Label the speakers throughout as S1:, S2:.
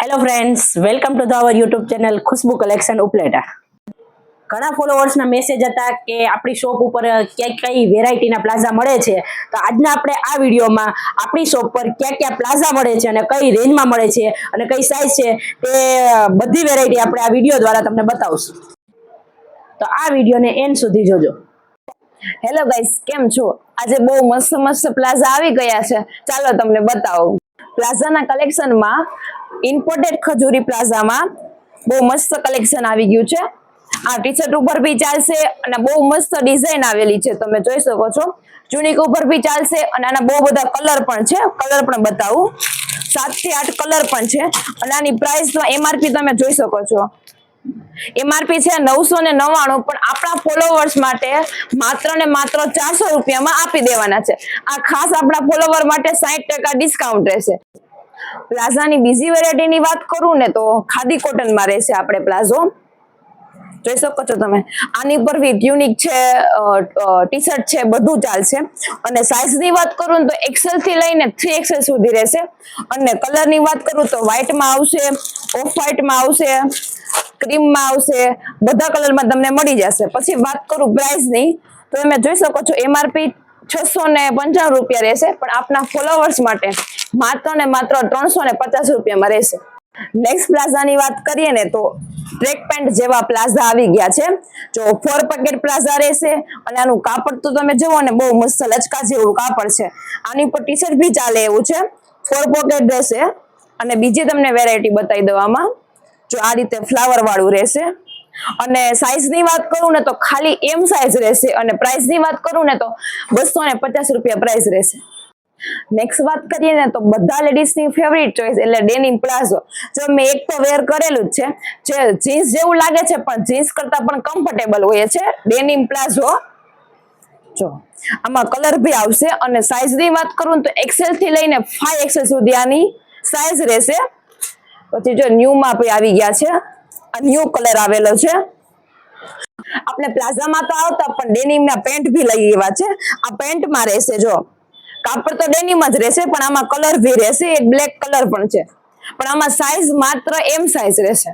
S1: Hello friends, welcome to the our YouTube channel Khushbu collection Upleta. ઘણા ફોલોવર્સના message હતા કે આપણી શોપ ઉપર કઈ વેરાયટીના પ્લાઝા મળે છે. તો આજના આપણે આ વિડીયોમાં આપણી શોપ પર ક્યાં પ્લાઝા મળે છે અને કઈ રેન્જમાં મળે છે અને કઈ સાઇઝ છે તે બધી વેરાયટી આપણે આ વિડીયો દ્વારા તમને બતાવશું. તો આ વિડીયોને એન્ડ સુધી જોજો.
S2: હેલો ગાઈસ, કેમ છો? આજે બહુ મસ્ત પ્લાઝા આવી ગયા છે. ચાલો તમને બતાવું. પ્લાઝાના કલેક્શનમાં ઇમ્પોર્ટેડ ખજૂરી પ્લાઝામાં બહુ મસ્ત કલેક્શન આવી ગયું છે. આ ટી શર્ટ ઉપર બી ચાલશે અને બહુ મસ્ત ડિઝાઇન આવેલી છે, તમે જોઈ શકો છો. ટ્યુનિક ઉપર બી ચાલશે અને આના બહુ બધા કલર પણ છે. કલર પણ બતાવું. 7 થી 8 કલર પણ છે અને આની પ્રાઇસ MRP તમે જોઈ શકો છો. MRP છે 999, પણ આપણા ફોલોવર્સ માટે માત્ર ને માત્ર 400 રૂપિયામાં આપી દેવાના છે. આ ખાસ આપણા ફોલોવર માટે 60% ડિસ્કાઉન્ટ રહેશે. પ્લાઝાની બીજી વેરાયટીની વાત કરું ને તો ખાદી કોટનમાં રહેશે આપણે પ્લાઝો. જોઈ શકો છો તમે. આની ઉપર બી ટ્યુનિક છે, ટી શર્ટ છે, બધું ચાલશે. અને સાઇઝની વાત કરું ને તો XL થી લઈને 3XL સુધી રહેશે. અને કલરની વાત કરું તો વ્હાઇટમાં આવશે, ઓફ વ્હાઇટમાં આવશે, ક્રીમમાં આવશે, બધા કલરમાં તમને મળી જશે. પછી વાત કરું પ્રાઇસની તો તમે જોઈ શકો છો MRP 655 રૂપિયા રહેશે, પણ આપના ફોલોવર્સ માટે માત્ર ને માત્ર 350 રૂપિયામાં રહેશે. નેક્સ્ટ પ્લાઝાની વાત કરીએ ને તો ટ્રેક પેન્ટ જેવા પ્લાઝા આવી ગયા છે. જો 4 પેકેટ પ્લાઝા રહેશે અને આનું કાપડ તો તમે જુઓ ને બહુ મસ્ત લચકા જેવું કાપડ છે. આની ઉપર ટી શર્ટ બી ચાલે એવું છે. 4 પોકેટ રહેશે અને બીજી તમને વેરાયટી બતાવી દઉં. આમાં જો આ રીતે ફ્લાવર વાળું રહેશે. અને સાઇઝની વાત કરું ને તો ખાલી M સાઇઝ રહેશે અને પ્રાઇસની વાત કરું ને તો 250 રૂપિયા પ્રાઇસ રહેશે. નેક્સ્ટ વાત કરીએ ને તો બધા લેડીઝની ફેવરિટ ચોઈસ એટલે ડેનિમ પ્લાઝો. જો મેં એક તો વેર કરેલું જ છે, જે જીન્સ જેવું લાગે છે પણ જીન્સ કરતા પણ કમ્ફર્ટેબલ હોય છે. ડેનિમ પ્લાઝો જો આમાં કલર ભી આવશે. અને સાઇઝની વાત કરું તો XL થી લઈને 5XL સુધી આની સાઇઝ રહેશે. પછી જો ન્યૂમાં પણ આવી ગયા છે. આ ન્યૂ કલર આવેલો છે. આપણે પ્લાઝામાં તો આવતા પણ ડેનિમના પેન્ટ ભી લઈ એવા છે. આ પેન્ટમાં રહેશે. જો કાપડ તો ડેનિમ જ રહેશે પણ આમાં કલર ભી રહેશે. એક બ્લેક કલર પણ છે, પણ આમાં સાઇઝ માત્ર M સાઇઝ રહેશે.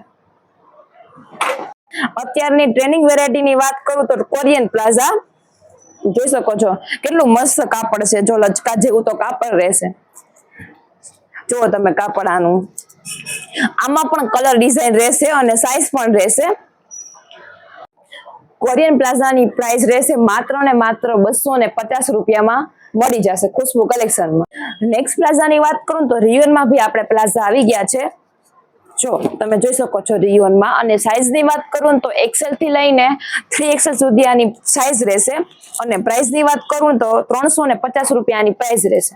S2: અત્યારની ટ્રેનિંગ વેરાયટીની વાત કરું તો કોરિયન પ્લાઝા જોઈ શકો છો. કેટલું મસ્ત કાપડ છે. જો લચકા જેવું તો કાપડ રહેશે. જુઓ તમે કાપડ આનું. આમાં પણ કલર ડિઝાઇન રહેશે અને સાઇઝ પણ રહેશે. કોરિયન પ્લાઝાની પ્રાઇસ રહેશે માત્ર ને માત્ર 250 રૂપિયામાં મળી જશે ખુશ્બુ કલેક્શનમાં. નેક્સ્ટ પ્લાઝાની વાત કરું તો રિયોનમાં ભી આપણે પ્લાઝા આવી ગયા છે. જો તમે જોઈ શકો છો રિયોનમાં. અને સાઇઝની વાત કરું તો XL થી લઈને 3XL સુધી આની સાઇઝ રહેશે. અને પ્રાઇસની વાત કરું તો 350 રૂપિયાની પ્રાઇસ રહેશે.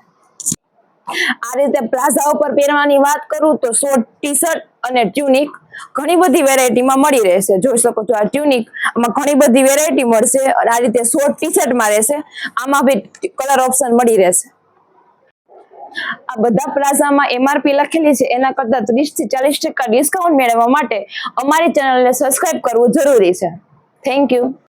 S2: આ રીતે પ્લાઝા ઉપર પહેરવાની વાત કરું તો શોર્ટ ટી શર્ટ અને ટ્યુનિક ઘણી બધી વેરાયટીમાં મળી રહેશે. જોઈ શકો છો આ ટ્યુનિક, આમાં ઘણી બધી વેરાયટી મળશે. અને આ રીતે શોર્ટ ટી શર્ટમાં રહેશે. આમાં બી કલર ઓપ્શન મળી રહેશે. આ બધા પ્લાઝામાં MRP લખેલી છે, એના કરતા 30 થી 40% ડિસ્કાઉન્ટ મેળવવા માટે અમારી ચેનલને સબસ્ક્રાઇબ કરવું જરૂરી છે. Thank you.